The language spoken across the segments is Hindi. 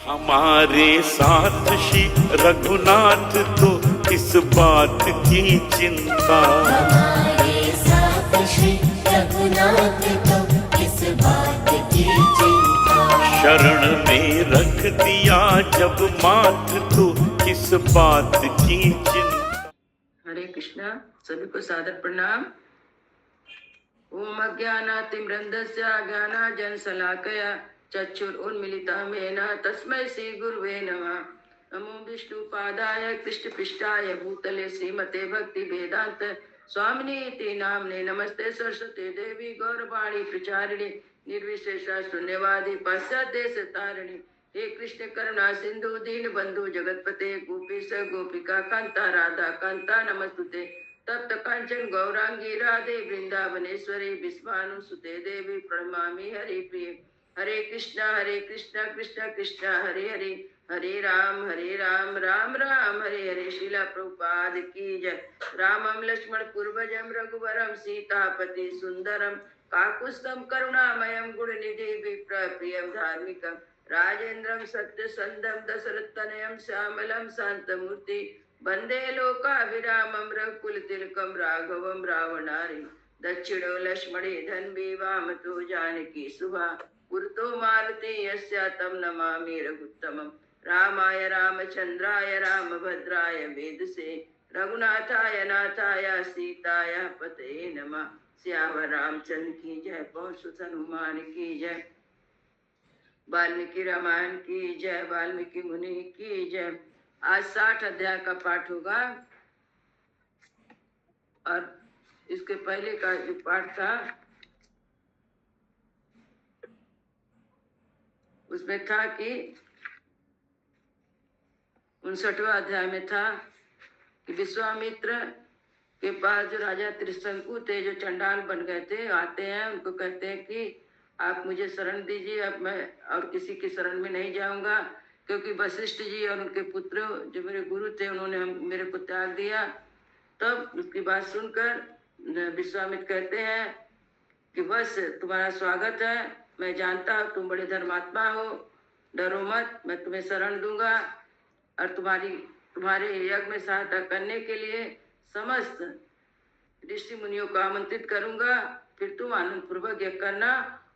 हमारे साथ श्री रघुनाथ तो किस बात की चिंता। हमारे साथ श्री रघुनाथ तो किस बात की चिंता। शरण में रख दिया जब माथ तो किस बात की चिंता। हरे कृष्णा। सभी को सादर प्रणाम। ओम अज्ञानातिमृन्दस्य ज्ञानाञ्जनशलाकया चक्षुरुन्मीलितं तस्मै श्री गुरुवे नमः। नमो विष्णुपादाय कृष्णपृष्ठाय भूतले श्रीमते भक्ति वेदांत स्वामिनी इति नाम्ने। नमस्ते सरस्वती देवी गौरवाणी प्रचारिणे निर्विशेष शून्यवादी पाश्चात्यदेशतारिणे। हे कृष्ण करुणा सिंधु दीन बंधु जगतपते गोपीश गोपिका कांता राधा कांता नमस्तुते। तप्त कांचन गौरांगी राधे वृंदावनेश्वरी विश्वानुसुते देवी प्रणमामि हरि प्रिय। हरे कृष्णा कृष्णा कृष्णा हरे हरे हरे राम राम राम हरे हरे। शिला प्रभुपाद की जय। रामं लक्ष्मण पूर्वजं रघुवरं सीतापति सुंदरम काकुत्स्थं करुणामयं गुणनिधि विप्र प्रियं धार्मिकं राजेन्द्रं सत्यसंधं दशरथतनयं श्यामलं शान्तमूर्ति वंदे लोकाभिरामं रघुकुलतिलकं राघवं रावणारि दक्षिणो लक्ष्मणे धन्वी वामतो जानकी सुभा पुरतो मारुति यस्य तं नमामि रघुत्तमं। रामाय रामचंद्राय रामभद्राय वेदसे रघुनाथाय नाथाय सीताय पते नमः। श्याम रामचंद्र की जय। पवन सुत हनुमान की जय। वाल्मीकि रामायण की जय। वाल्मीकि मुनि की जय। आज 60 अध्याय का पाठ होगा और इसके पहले का जो पाठ था उसमें था कि 59वां अध्याय में था कि विश्वामित्र के पास जो राजा त्रिशंकु थे, जो चंडाल बन गए थे, आते हैं, उनको कहते हैं कि आप मुझे शरण दीजिए, अब मैं और किसी की शरण में नहीं जाऊंगा, क्योंकि वशिष्ठ जी और उनके पुत्र जो मेरे गुरु थे उन्होंने मेरे को त्याग दिया। तब उसकी बात सुनकर विश्वामित्र कहते हैं कि बस तुम्हारा स्वागत है, मैं जानता हूँ तुम बड़े धर्मात्मा हो, डरो मत, मैं तुम्हें शरण दूंगा और तुम्हारे यज्ञ में सहायता करने के लिए समस्त ऋषि मुनियों को आमंत्रित करूंगा। फिर तुम आनंद पूर्वक यज्ञ करना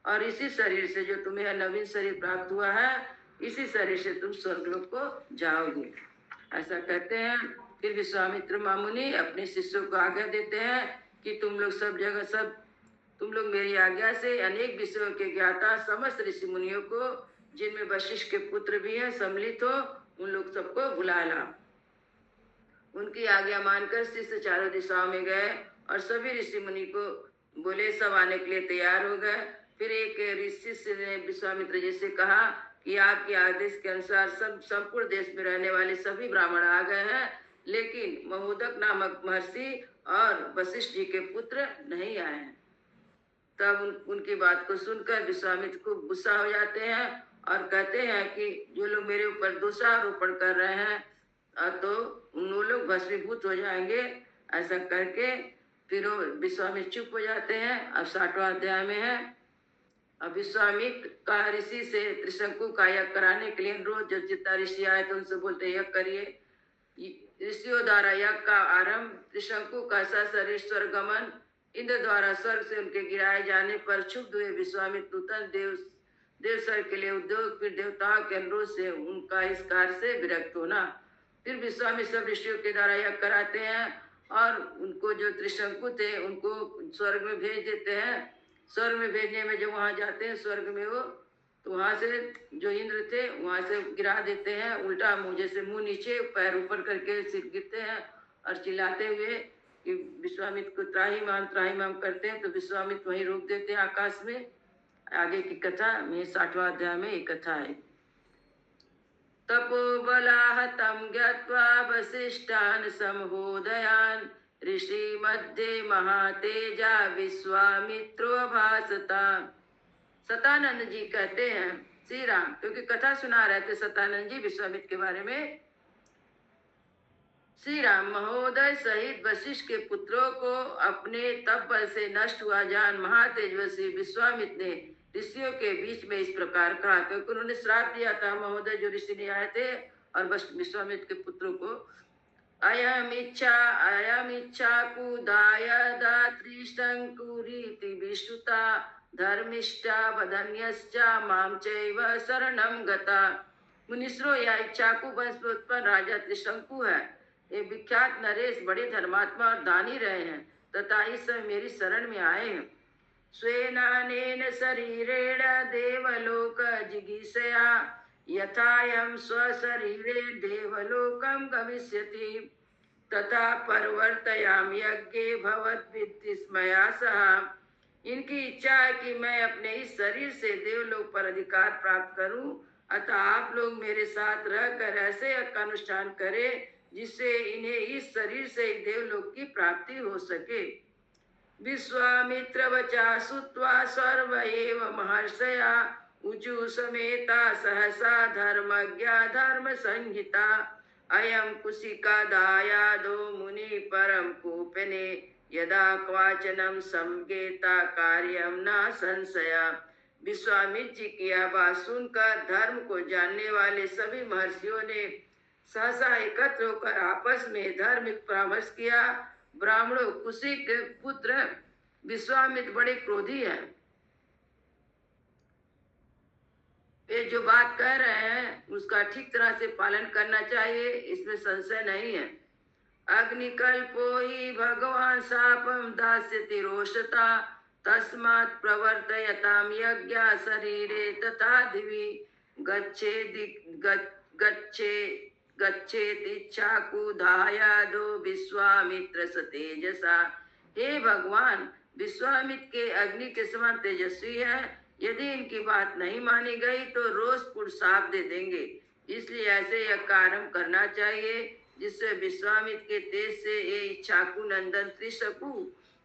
और इसी शरीर से जो तुम्हें नवीन शरीर प्राप्त हुआ है, इसी शरीर से तुम स्वर्गलोक को जाओगे। ऐसा कहते हैं। फिर विश्वामित्र मुनि अपने शिष्यों को आज्ञा देते हैं कि तुम लोग मेरी आज्ञा से अनेक विषयों के ज्ञाता समस्त ऋषि मुनियों को, जिनमें वशिष्ठ के पुत्र भी हैं, सम्मिलित हो, उन लोग सबको बुला ला। उनकी आज्ञा मानकर शिष्य चारों दिशाओं में गए और सभी ऋषि मुनि को बोले, सब आने के लिए तैयार हो गए। फिर एक ऋषि ने विश्वामित्र जी से कहा कि आपके आदेश के अनुसार संपूर्ण देश में रहने वाले सभी ब्राह्मण आ गए हैं, लेकिन महोदक नामक महर्षि और वशिष्ठ जी के पुत्र नहीं आए हैं। तब उनकी बात को सुनकर विश्वामित्र को गुस्सा हो जाते हैं और कहते हैं कि जो लोग मेरे ऊपर दोषारोपण कर रहे हैं तो उन लोग भस्मीभूत हो जाएंगे। ऐसा करके फिर विश्वामित्र चुप हो जाते हैं। अब 60वां अध्याय में है। अब विश्वामित्र का ऋषि से त्रिशंकु का यज्ञ कराने के लिए रोज जब जितना ऋषि आए तो उनसे बोलते यज्ञ करिए। ऋषियों द्वारा यज्ञ का आरंभ, त्रिशंकु का सशरीर गमन, इंद्र द्वारा स्वर्ग से उनके गिराए जाने पर क्षुब्ध हुए विश्वामित्र नूतन देव स्वर्ग के लिए उद्योग, फिर देवताओं के अनुरोध से उनका इस कार्य से विरक्त होना। फिर विश्वामित्र सब ऋषियों के द्वारा यज्ञ कराते हैं और उनको जो त्रिशंकु थे उनको स्वर्ग में भेज देते हैं। स्वर्ग में भेजने में जब वहां जाते हैं स्वर्ग में वो, तो वहां से जो इंद्र थे वहां से गिरा देते हैं, उल्टा मुंह, जैसे मुंह नीचे पैर ऊपर करके सिर गिरते हैं और चिल्लाते हुए कि विश्वामित्र को त्राहिमाम करते हैं। तो विश्वामित्र वहीं रोक देते हैं आकाश में। आगे की कथा में 60वां अध्याय में एक कथा है। तपोबलाहतं ज्ञात्वा वसिष्ठान् समहोदयान् ऋषि मध्ये महातेजा विश्वामित्रो भासता। सतानंद जी कहते हैं श्री राम, क्योंकि कथा सुना रहे थे सतानंद जी विश्वामित्र के बारे में। श्री राम महोदय सहित वशिष्ठ के पुत्रों को अपने तप बल से नष्ट हुआ जान महातेजस्वी विश्वामित्र ने ऋषियों के बीच में इस प्रकार कहा, क्योंकि उन्होंने श्राप दिया था महोदय जो ऋषि ने आए थे और बस विश्वामित्र के पुत्रों को, अयमिच्छा कुदाय दात्रिशंकुरीति विश्रुता धर्मिष्ठा वधन्यश्चा माम चैव शरणं गता। मुनिश्रो, यह इच्छाकु वंश में उत्पन्न राजा त्रिशंकु है। ये विख्यात नरेश बड़े धर्मात्मा और दानी रहे हैं तथा इस समय मेरी शरण में आए हैं। स्वेनानेन शरीरेण देवलोक जिगीषया यथायं स्वशरीरे देवलोकं गमिष्यति तथा परवर्तयामि यज्ञे भवद्विस्मया सह। इनकी इच्छा है कि मैं अपने इस शरीर से देवलोक पर अधिकार प्राप्त करूं, अतः आप लोग मेरे साथ रहकर ऐसे यज्ञ का अनुष्ठान करें जिससे इन्हें इस शरीर से देवलोक की प्राप्ति हो सके। विश्वामित्र वचा श्रुत्वा सर्व एव महर्षया ऊचु समेता सहसा धर्मज्ञा धर्म संहिता अयम कुशिका दायादो मुनि परम कूपने यदा क्वाचनम समगेता कार्यम न संशया। विश्वामित्र जी की यह बात सुनकर धर्म को जानने वाले सभी महर्षियों ने सहसा एकत्र होकर आपस में धार्मिक परामर्श किया। ब्राह्मणों, कुशिक पुत्र विश्वामित्र बड़े क्रोधी हैं। ये जो बात कह रहे हैं उसका ठीक तरह से पालन करना चाहिए, इसमें संशय नहीं है। अग्निकल्पो हि भगवान शापम दास्यति रोषता तस्मात् प्रवर्तयताम यज्ञा शरीरे तथा दिवि गच्छेत इच्छाकुधायादो विश्वामित्र सतेजसा। हे भगवान, विश्वामित्र के अग्नि के समान तेजस्वी है, यदि इनकी बात नहीं मानी गई तो रोषपूर्ण शाप दे देंगे। इसलिए ऐसे यह कार्य करना चाहिए जिससे विश्वामित्र के तेज से ये इच्छाकु नंदन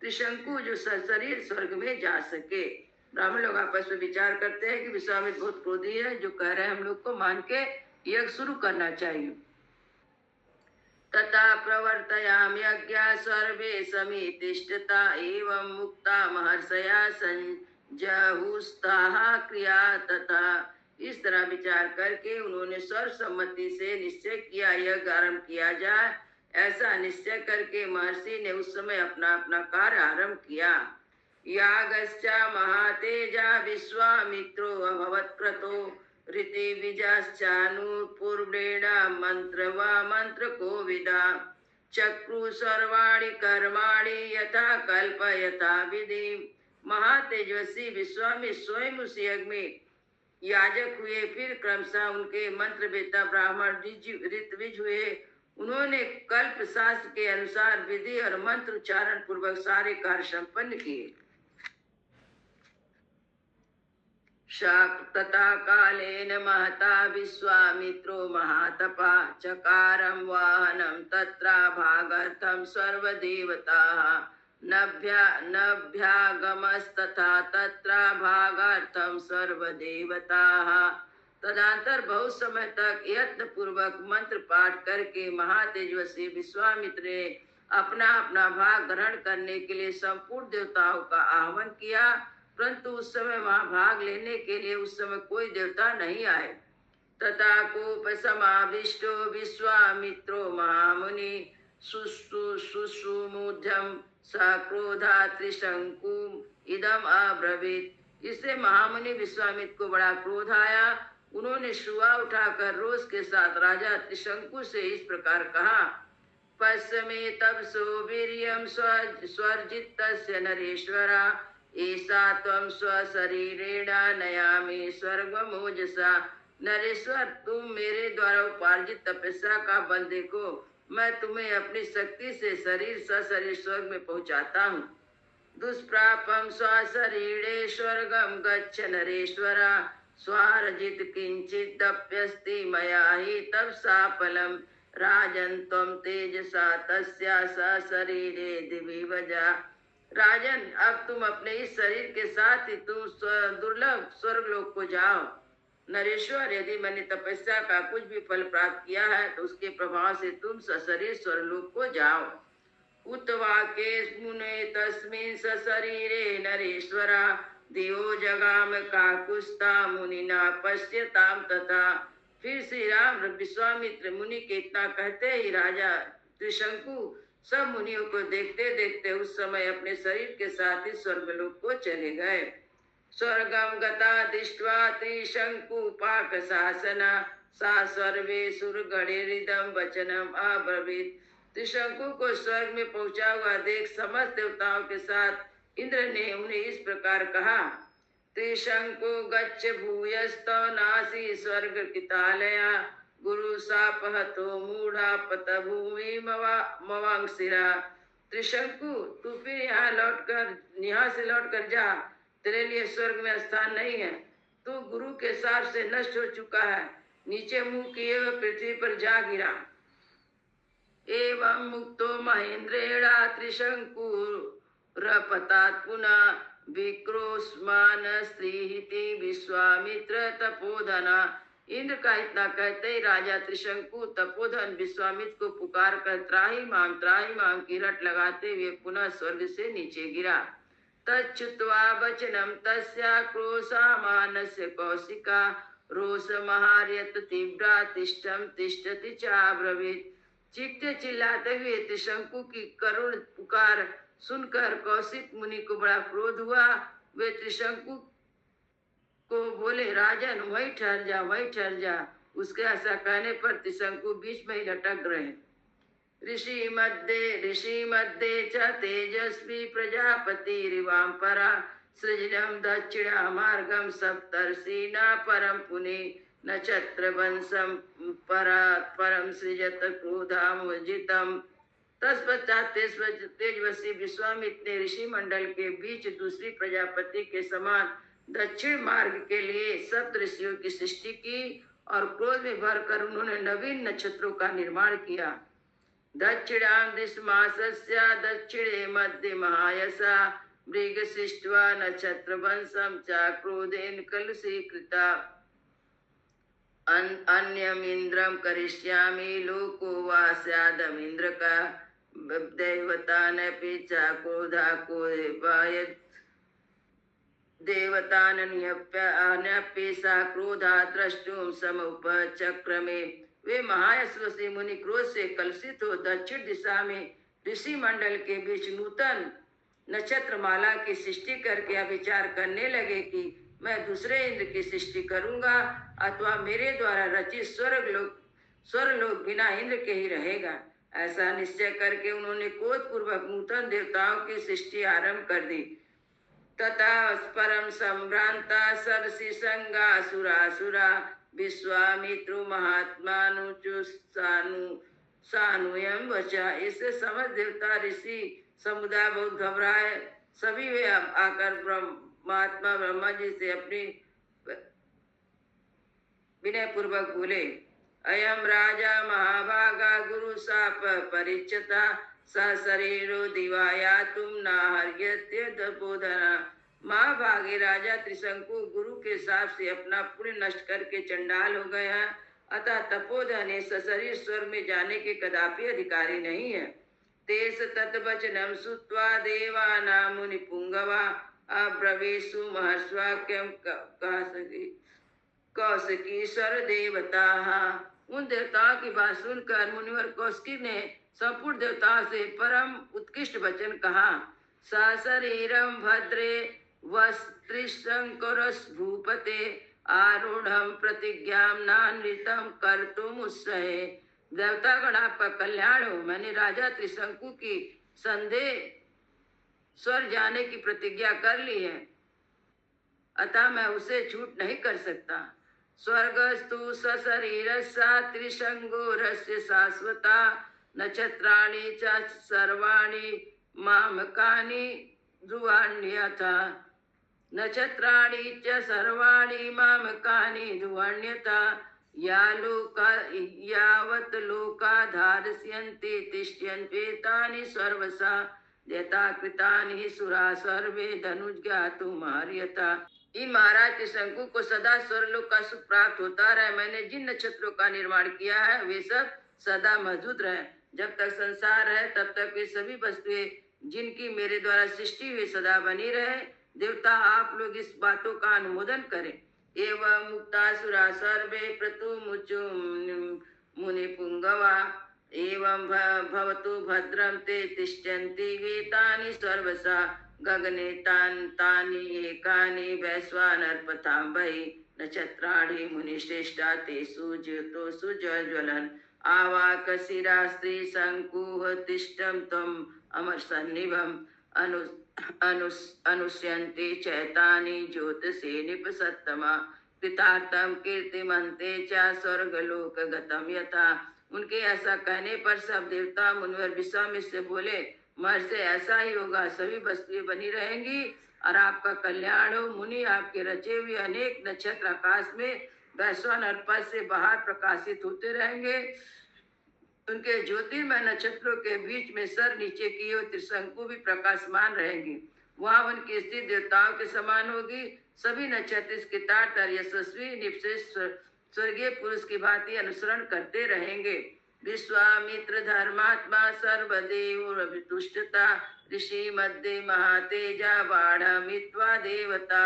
त्रिशंकु जो शरीर स्वर्ग में जा सके। ब्राह्मण लोग आपस में विचार करते हैं कि विश्वामित्र बहुत क्रोधी है, जो कह रहे हैं हम लोग को मान के यज्ञ शुरू करना चाहिए। तथा प्रवर्तयाम यज्ञा सर्वे समितिष्ठता एवं मुक्ता महर्षया संजहुस्ताः क्रिया तथा। इस तरह विचार करके उन्होंने सर्वसम्मति से निश्चय किया यज्ञ आरंभ किया जाए। ऐसा निश्चय करके महर्षि ने उस समय अपना अपना कार्य आरंभ किया। यागश्चा महातेजा विश्वामित्रो अभवत् क्रतो ऋतिविजाश्चानुपूर्वेण मंत्र व मंत्र कोविदा चक्रु सर्वाणि कर्माणि यथा कल्प यथा विधि। महातेजस्वी विश्वामित्र स्वयं उस यज्ञ में याजक हुए, फिर क्रमशः उनके मंत्र वेता ब्राह्मण ऋत्विज हुए। उन्होंने कल्प शास्त्र के अनुसार विधि और मंत्र उच्चारण पूर्वक सारे कार्य संपन्न किए। तथा कालेन महता विश्वामित्रो महातपा चकारं वाहनं तत्रा भागार्थं सर्वदेवताः नभ्यागमस्तथा तत्रा भागार्थं सर्वदेवताः। तदंतर बहुत समय तक यत्न पूर्वक मंत्र पाठ करके महातेजस्वी विश्वामित्र ने अपना अपना भाग ग्रहण करने के लिए संपूर्ण देवताओं का आह्वान किया, परंतु उस समय वहां भाग लेने के लिए उस समय कोई देवता नहीं आए। तथा कोपसमाविष्टो विश्वामित्रो महामुनि सुश्रुमुध्यम सक्रोधा त्रिशंकुम इदम अब्रवीत। इससे महामुनि विश्वामित्र को बड़ा क्रोध आया। उन्होंने शुआ उठाकर रोष के साथ राजा त्रिशंकु से इस प्रकार कहा, पश्चिमे तब वीर्यं स्वर्जितस्य नरेश्वरा ऐसा त्वं स्वशरीरेण नयामि स्वर्गमोजसा। नरेश्वर, तुम मेरे द्वारा उपार्जित तपस्या का बल देखो, मैं तुम्हें अपनी शक्ति से शरीर सशरीर स्वर्ग में पहुंचाता हूँ। दुष्प्रापम स्वशरीरे स्वर्गम गच्छ नरेश्वरा स्वार्जित किंचित दप्यस्ति मया ही तब साफलम राजन त्वं तेजसा तस्या सशरीरे दिवि वजा। राजन, अब तुम अपने इस शरीर के साथ ही तुम दुर्लभ स्वर्गलोक को जाओ। नरेश्वर, यदि मैंने तपस्या का कुछ भी फल प्राप्त किया है तो उसके प्रभाव से तुम सशरीर स्वर्गलोक को जाओ। उतवाके मुने तस्मिन् सशरीरे नरेश्वरा दियो जगाम काकुस्ता मुनिना पश्यताम तथा। फिर श्री राम विश्वामित्र मुनि के इतना कहते ही राजा त्रिशंकु सब मुनियों को देखते देखते उस समय अपने शरीर के साथ ही स्वर्गलोक को चले गए। स्वर्गम गता दृष्ट्वा त्रिशंकु पाक शासना सा सर्वे सुरगणेरिदम वचनम अब्रवीत। त्रिशंकु को स्वर्ग में पहुंचा हुआ देख समस्त देवताओं के साथ इंद्र ने उन्हें इस प्रकार कहा। त्रिशंकु गच्छ भूयस्तो नासी स्वर्ग कितालया गुरु सापहतो मूढ़ा पत भूमि मवांसिरा। त्रिशंकु तू फिर यहाँ से लौटकर जा, तेरे लिए स्वर्ग में स्थान नहीं है। तू गुरु के साप से नष्ट हो चुका है, नीचे मुंह किए हुए पृथ्वी पर जा गिरा। एवं मुक्तो महेंद्रेणा त्रिशंकु रपतात् पुनः विक्रोस्मान स्त्रीहिति विश्वामित्र तपोधना। इंद्र का इतना कहते ही राजा त्रिशंकु तपोधन विश्वामित्र को पुकार कर त्राहि माम की रट लगाते हुए पुनः स्वर्ग से नीचे गिरा। तच्छुत्वा वचनम तस्या क्रोशामानस्य कौशिका रोष महार्यत तीव्रा तिष्ठम तिष्ठति चाब्रवीत। चीखते चिल्लाते हुए त्रिशंकु की करुण पुकार सुनकर कौशिक मुनि को बड़ा क्रोध हुआ। वे त्रिशंकु को बोले, राजन वही ठहर जा। उसके ऐसा कहने पर त्रिशंकु बीच में ही लटक रहे। ऋषि मध्ये च तेजस्वी प्रजापति रिवाम परा सृजनम दक्षिणा मार्गम सप्तर्षिना परम पुनि नक्षत्र वंशम परम सृजत क्रोधामुजितम। तत्पश्चात तेजस्वी विश्वामित्र ने ऋषि मंडल के बीच दूसरी प्रजापति के समान दक्षिण मार्ग के लिए सप्त ऋषियों की सृष्टि की और क्रोध में भरकर उन्होंने नवीन नक्षत्रों का निर्माण किया। दक्षिणाम दिशमासस्या दक्षिणे मध्य महायसा मृग सृष्ट्वा नक्षत्र वंशम च क्रोधेन कलुषीकृता। अन्यम इंद्रम करिष्यामि लोको वा स्यादम इंद्र का दैवतानपि च क्रोधा कोपायत् देवतान्यप्य सा क्रोधा द्रष्टुम समुपचक्रमे। वे महायशस्वी मुनि क्रोध से कलुषित हो दक्षिण दिशा में ऋषि मंडल के बीच नूतन नक्षत्र माला की सृष्टि करके विचार करने लगे कि मैं दूसरे इंद्र की सृष्टि करूंगा अथवा मेरे द्वारा रचित स्वर्गलोक बिना इंद्र के ही रहेगा। ऐसा निश्चय करके उन्होंने क्रोध पूर्वक नूतन देवताओं की सृष्टि आरंभ कर दी। तथा परम संभ्रांता सरसी संगा सुरासुरा विश्वामित्रु महात्मानुचुसानुयम वचा। इससे समस्त देवता ऋषि समुदाय बहुत घबराए। सभी वे आकर महात्मा ब्रह्मा जी से अपनी विनय पूर्वक बोले, अयम राजा महाभागा गुरु साप परिच्यता सशरीरो दिवाया तुम नाहर्यत्य तपोधना। महाभागे राजा त्रिशंकु गुरु के साप से अपना पुण्य नष्ट करके चंडाल हो गए हैं, अतः तपोधन सशरीर स्वर्ग में जाने के कदापि अधिकारी नहीं है। तेस तत्वचनम सुत्वा देवाना मुनि पुंगवा अब्रवीसु महर्षवाक्यम कौशिकीश्वर देवता। उन देवताओं की बात सुनकर मुनिवर कौशिकी ने संपूर्ण देवताओं से परम उत्कृष्ट वचन कहा। सशरीरम भद्रे वस्त्रिशंकरस भूपते आरूढ़ प्रतिज्ञाम नानृतम कर्तुम उत्सहे। देवतागण आपका कल्याण हो। मैंने राजा त्रिशंकु की संदेह स्वर्ग जाने की प्रतिज्ञा कर ली है, अतः मैं उसे छूट नहीं कर सकता। स्वर्गस्तु सशरीरस्सा त्रिशंगोरस्य शाश्वता नक्षत्राणि च सर्वाणि मामकानि ध्रुवाण्यथा। नक्षत्राणि च सर्वाणि मामकानि ध्रुवाण्यथा। यावत् लोका धारयन्ति तिष्ठन्त्येतानि सर्वसा यथा कृतानि सुरा सर्वे धनुज्ञातुमार्यता। इन महाराज त्रिशंकु को सदा स्वर्गलोक का सुख प्राप्त होता रहे। मैंने जिन नक्षत्रों का निर्माण किया है वे सब सदा मौजूद रहे। जब तक संसार है तब तक वे सभी वस्तुएं जिनकी मेरे द्वारा सृष्टि हुई सदा बनी रहे। देवता आप लोग इस बातों का अनुमोदन करें। एवं मुक्तासुरा सर्वे प्रतुमुचु मुनि पुंगवा एवं भवतु भद्रं ते तिष्ठन्ति गीतानि सर्वसा गगने तानि एकानि वैश्वानरपथां वै नक्षत्राणि मुनिश्रेष्ठा तेषु ज्योतो सुज्वलन् आवाकशिरा स्त्री शंकुः तिष्ठं त्वम् अमरसन्निभम् अनुष्यन्ते चैतानि ज्योतिषे निपसत्तमा कृतार्थं कीर्तिमन्ते च स्वर्गलोकगतं यथा। उनके ऐसा कहने पर सब देवता मुनिवर विश्वामित्र से बोले, महर्षि से ऐसा ही होगा, सभी वस्तुएं बनी रहेंगी और आपका कल्याण हो। मुनि आपके रचे हुए अनेक नक्षत्र आकाश में वैश्वानर पद से बाहर प्रकाशित होते रहेंगे। उनके ज्योतिर्मय नक्षत्रों के बीच में सर नीचे किए हुए त्रिशंकु भी प्रकाशमान रहेंगी। वहां उनकी स्थिति देवताओं के समान होगी। सभी नक्षत्र इसके तार तर यशस्वी निपश्रेष्ठ स्वर्गीय पुरुष की भांति अनुसरण करते रहेंगे। विश्वामित्र धर्मात्मा सर्वदेव तुष्टता ऋषि मध्य महातेजा बाढ़ मित्वा देवता।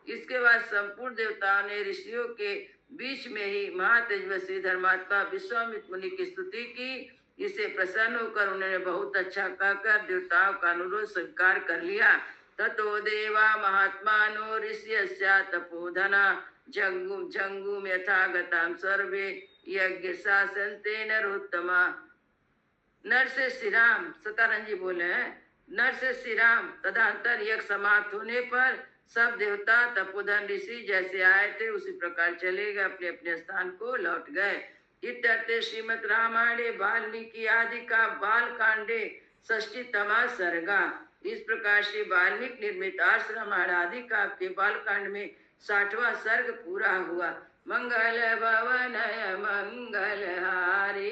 इसके बाद संपूर्ण देवताओं ने ऋषियों के बीच में ही महातेजस्वी धर्मात्मा विश्वामित्र मुनि की स्तुति की। इसे प्रसन्न होकर उन्होंने बहुत अच्छा कहकर देवताओं का अनुरोध स्वीकार कर लिया। ततो देवा महात्मानो ऋष्यस्या तपोधना जंगुम यथागतां सर्वे यज्ञ शासनते नरोत्तमा। नर से श्री राम, सतानंद जी बोले हैं, नर से श्री राम तदंतर यज्ञ समाप्त होने पर सब देवता तपोधन ऋषि जैसे आए थे उसी प्रकार चले गए, अपने अपने स्थान को लौट गए। इत्यर्थे श्रीमद् रामायणे वाल्मीकि आदि का बाल कांडे षष्ठीतमा सर्गा। इस प्रकार श्री वाल्मीकि निर्मित आर्ष रामायण आदि का के बाल कांड में 60वां सर्ग पूरा हुआ। मंगल भवनय मंगलहारी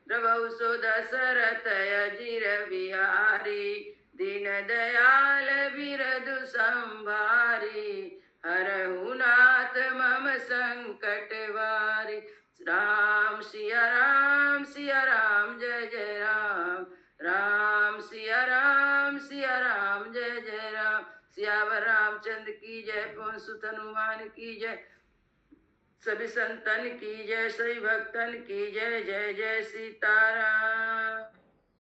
प्रभु सो दशरथ अजिर बिहारी दीन दयाल बिरदु संभारी हरहु नाथ मम संकट वारी। राम सिया राम जय जय राम, राम सिया राम जय जय राम। सियावर रामचंद्र की जय, पवन सुत हनुमान की जय, सभी संतन की जय, सभी भक्तन की जय। जय जय सीताराम।